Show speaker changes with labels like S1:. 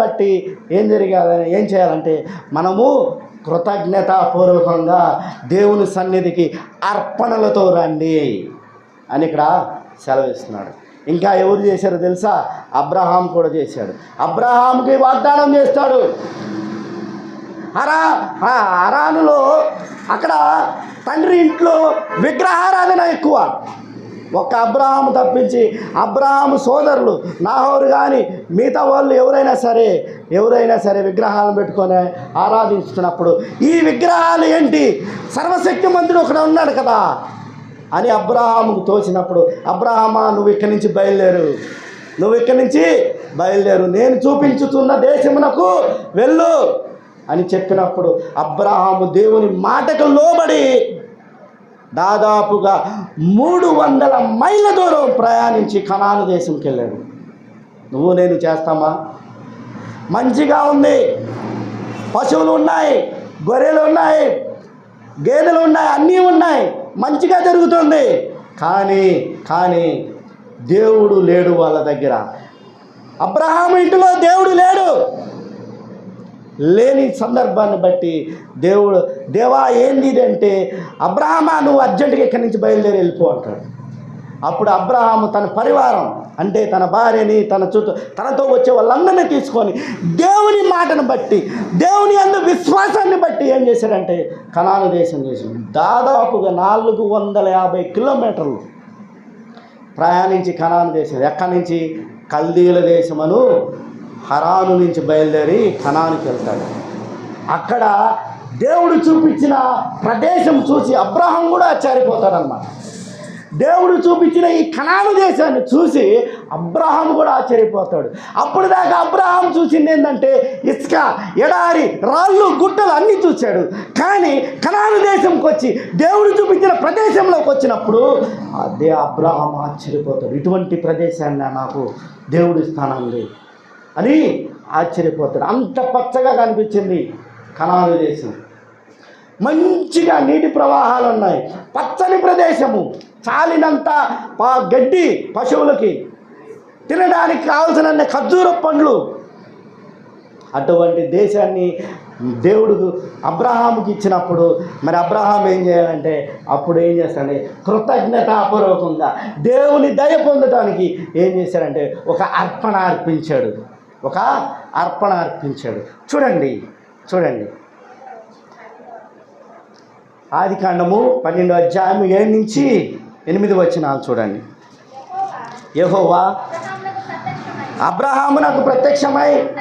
S1: బట్టి ఏం చేయాలంటే మనము కృతజ్ఞతాపూర్వకంగా దేవుని సన్నిధికి అర్పణలతో రండి అని ఇక్కడ సెలవిస్తున్నాడు. ఇంకా ఎవరు చేశారో తెలుసా? అబ్రహాం కూడా చేశాడు. అబ్రహాంకి వాగ్దానం చేస్తాడు. హరానులో అక్కడ తండ్రి ఇంట్లో విగ్రహారాధన ఎక్కువ. ఒక్క అబ్రహాము తప్పించి అబ్రహాము సోదరులు నాహోరు కానీ మిగతా వాళ్ళు ఎవరైనా సరే విగ్రహాలను పెట్టుకొని ఆరాధిస్తున్నప్పుడు ఈ విగ్రహాలు ఏంటి, సర్వశక్తిమంతుడు ఒకడు ఉన్నాడు కదా అని అబ్రహాముకు తోచినప్పుడు, అబ్రహామా నువ్వు ఇక్కడి నుంచి బయలుదేరు, నేను చూపించుతున్న దేశమునకు వెళ్ళు అని చెప్పినప్పుడు అబ్రహాము దేవుని మాటకు లోబడి దాదాపుగా 300 మైళ్ళ దూరం ప్రయాణించి కనాను దేశంకి వెళ్ళాడు. నువ్వు నేను చేస్తామా? మంచిగా ఉంది, పశువులు ఉన్నాయి, గొర్రెలు ఉన్నాయి, గేదెలు ఉన్నాయి, అన్నీ ఉన్నాయి, మంచిగా జరుగుతుంది. కానీ దేవుడు లేడు వాళ్ళ దగ్గర. అబ్రహాము ఇంటిలో దేవుడు లేని సందర్భాన్ని బట్టి దేవా ఏంది ఇదంటే, అబ్రహామా నువ్వు అర్జెంటుగా ఇక్కడి నుంచి బయలుదేరి వెళ్ళిపో అంటాడు. అప్పుడు అబ్రహాము తన పరివారం అంటే తన భార్యని తనతో వచ్చే వాళ్ళందరినీ తీసుకొని దేవుని మాటను బట్టి, దేవుని యందు విశ్వాసాన్ని బట్టి ఏం చేశాడంటే కనాను దేశం చేశాడు. దాదాపుగా 450 కిలోమీటర్లు ప్రయాణించి కనాను దేశం. ఎక్కడి నుంచి? కల్దీల దేశమను హరాను నుంచి బయలుదేరి కనానుకి వెళ్తాడు. అక్కడ దేవుడు చూపించిన ప్రదేశం చూసి అబ్రహాం కూడా ఆశ్చర్యపోతాడన్నమాట. దేవుడు చూపించిన ఈ కనాను దేశాన్ని చూసి అబ్రహాం కూడా ఆశ్చర్యపోతాడు. అప్పుడు దాకా అబ్రహాం చూసింది ఏంటంటే ఇసుక, ఎడారి, రాళ్ళు, గుట్టలు అన్నీ చూశాడు. కానీ కనాను దేశంకి వచ్చి దేవుడు చూపించిన ప్రదేశంలోకి వచ్చినప్పుడు అదే అబ్రహాం ఆశ్చర్యపోతాడు. ఇటువంటి ప్రదేశాన్ని నాకు దేవుడు ఇస్తానండి అని ఆశ్చర్యపోతాడు. అంత పచ్చగా కనిపించింది కనాను దేశం. మంచిగా నీటి ప్రవాహాలు ఉన్నాయి, పచ్చని ప్రదేశము, చాలినంత గడ్డి, పశువులకి తినడానికి కావలసిన ఖర్జూర పండ్లు. అటువంటి దేశాన్ని దేవుడు అబ్రహాముకి ఇచ్చినప్పుడు మరి అబ్రహాం ఏం చేయాలంటే అప్పుడు ఏం చేస్తాడంటే కృతజ్ఞతాపూర్వకంగా దేవుని దయ పొందడానికి ఏం చేశాడంటే ఒక అర్పణ అర్పించాడు. చూడండి ఆదికాండము 12వ అధ్యాయం 7 నుంచి 8 వచనాలు చూడండి. యెహోవా అబ్రహామునకు ప్రత్యక్షమై